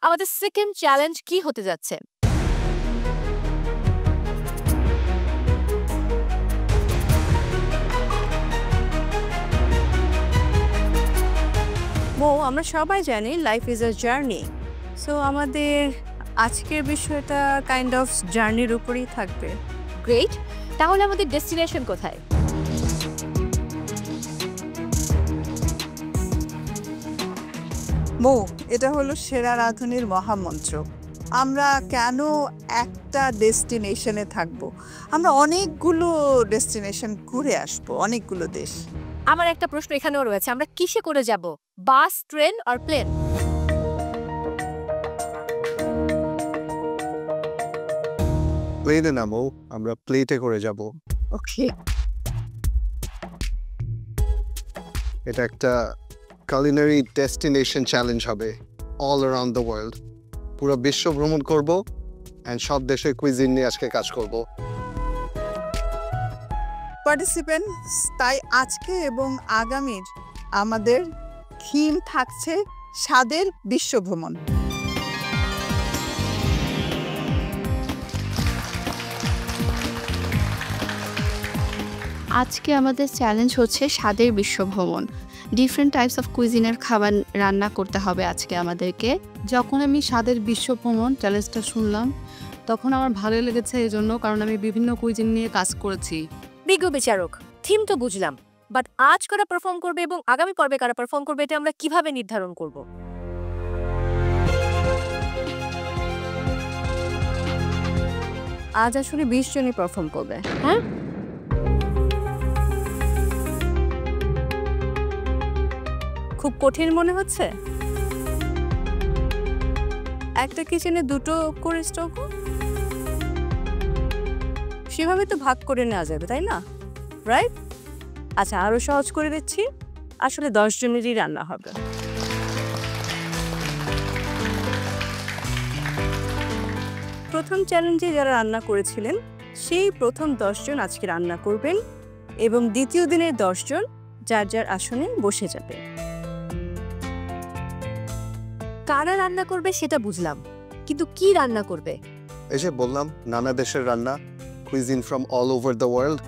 আমাদের second challenge কি হতে যাচ্ছে? আমরা সবাই জানি life is a journey. So আমাদের আজকের বিষয়টা কাইন্ড অফ জার্নির উপরেই থাকবে। গ্রেট। তাহলে আমাদের ডেস্টিনেশন কোথায়? এটা হলো সেরা রাঁধুনির মহামন্ত্র। আমরা কেন একটা ডেস্টিনেশনে থাকবো? আমরা অনেকগুলো ডেস্টিনেশন ঘুরে আসবো, অনেকগুলো দেশ। আমার একটা প্রশ্ন এখানেও রয়েছে, আমরা কিসে করে যাব? বাস, ট্রেন আর প্লেন? প্লেনে নামো, আমরা প্লেটে করে যাব। ওকে। এটা একটা culinary ডেস্টিনেশন চ্যালেঞ্জ হবে অল অ্যারাউন্ড দ্য ওয়ার্ল্ড। পুরো বিশ্ব ভ্রমণ করব অ্যান্ড সব দেশের কুইজিন নিয়ে আজকে কাজ করব। পার্টিসিপেন্টস, তাই আজকে এবং আগামীর আমাদের থিম থাকছে স্বাদের বিশ্ব ভ্রমণ। আজকে আমাদের চ্যালেঞ্জ হচ্ছে স্বাদের বিশ্বভ্রমণ। ডিফারেন্ট টাইপস অফ কুইজিনের খাবার রান্না করতে হবে আজকে আমাদেরকে। যখন আমি স্বাদের বিশ্বভ্রমণ চ্যালেঞ্জটা শুনলাম তখন আমার ভালো লেগেছে এই জন্য, কারণ আমি বিভিন্ন কুইজিন নিয়ে কাজ করেছি। বিজ্ঞ বিচারক, থিম তো বুঝলাম, বাট আজ কারা পারফর্ম করবে এবং আগামী পর্বে কারা পারফর্ম করবে এটা আমরা কিভাবে নির্ধারণ করব? আজ আসলে 20 জনই পারফর্ম করবে। হ্যাঁ, খুব কঠিন মনে হচ্ছে? একটা কিচেনে দুটো করে স্টক, সেভাবে তো ভাগ করে নেওয়া যাবে, তাই না? রাইট? আচ্ছা, আরো সহজ করে দিচ্ছি, আসলে 10 জনেরই রান্না হবে। প্রথম চ্যালেঞ্জে যারা রান্না করেছিলেন সেই প্রথম 10 জন আজকে রান্না করবেন এবং দ্বিতীয় দিনের 10 জন যার যার আসনে বসে যাবে। কারা রান্না করবে সেটা বুঝলাম, কিন্তু কি রান্না করবে? এই যে বললাম, নানা দেশের রান্না, cuisine from all over the world.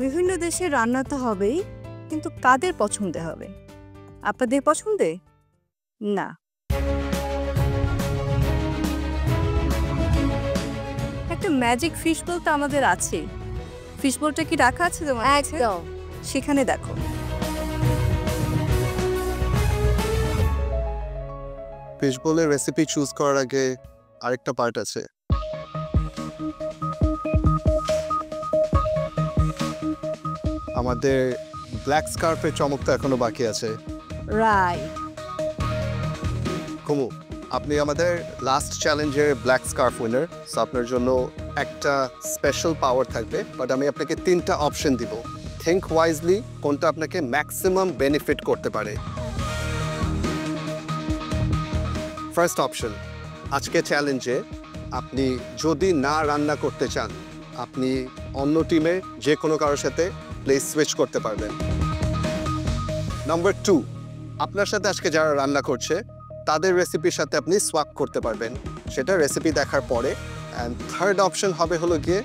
বিভিন্ন দেশের রান্না তো হবেই, কিন্তু কাদের পছন্দে হবে? আপনাদের পছন্দে না? একটা ম্যাজিক ফিশ বোল তো আমাদের আছে। ফিশ বোলটা কি রাখা আছে তোমার কাছে? একদম। সেখানে দেখো। ফিশ বোলের রেসিপি চুজ করার আগে আরেকটা পার্ট আছে। আমাদের ব্ল্যাক স্কার্ফের চমকটা এখনো বাকি আছে। রাইট। কুমু, আপনি আমাদের লাস্ট চ্যালেঞ্জের ব্ল্যাক স্কার্ফ উইনার, সো আপনার জন্য একটা স্পেশাল পাওয়ার থাকবে, বাট আমি আপনাকে 3টা অপশন দিব। থিঙ্ক ওয়াইজলি কোনটা আপনাকে ম্যাক্সিমাম বেনিফিট করতে পারে। ফার্স্ট অপশন, আজকে চ্যালেঞ্জে আপনি যদি না রান্না করতে চান, আপনি অন্য টিমে যে কোনো কারোর সাথে প্লেস সুইচ করতে পারবেন। নাম্বার 2, আপনার সাথে আজকে যারা রান্না করছে তাদের রেসিপির সাথে আপনি সোয়াপ করতে পারবেন, সেটা রেসিপি দেখার পরে। অ্যান্ড থার্ড অপশন হবে হলো গিয়ে,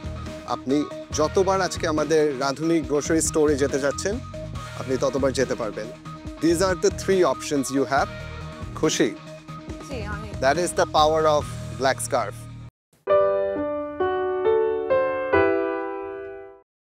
আপনি যতবার আজকে আমাদের রাঁধুনি গ্রোসারি স্টোরে যেতে যাচ্ছেন আপনি ততবার যেতে পারবেন। These are the 3 options you have. খুশি? That is the power of Black Scarf.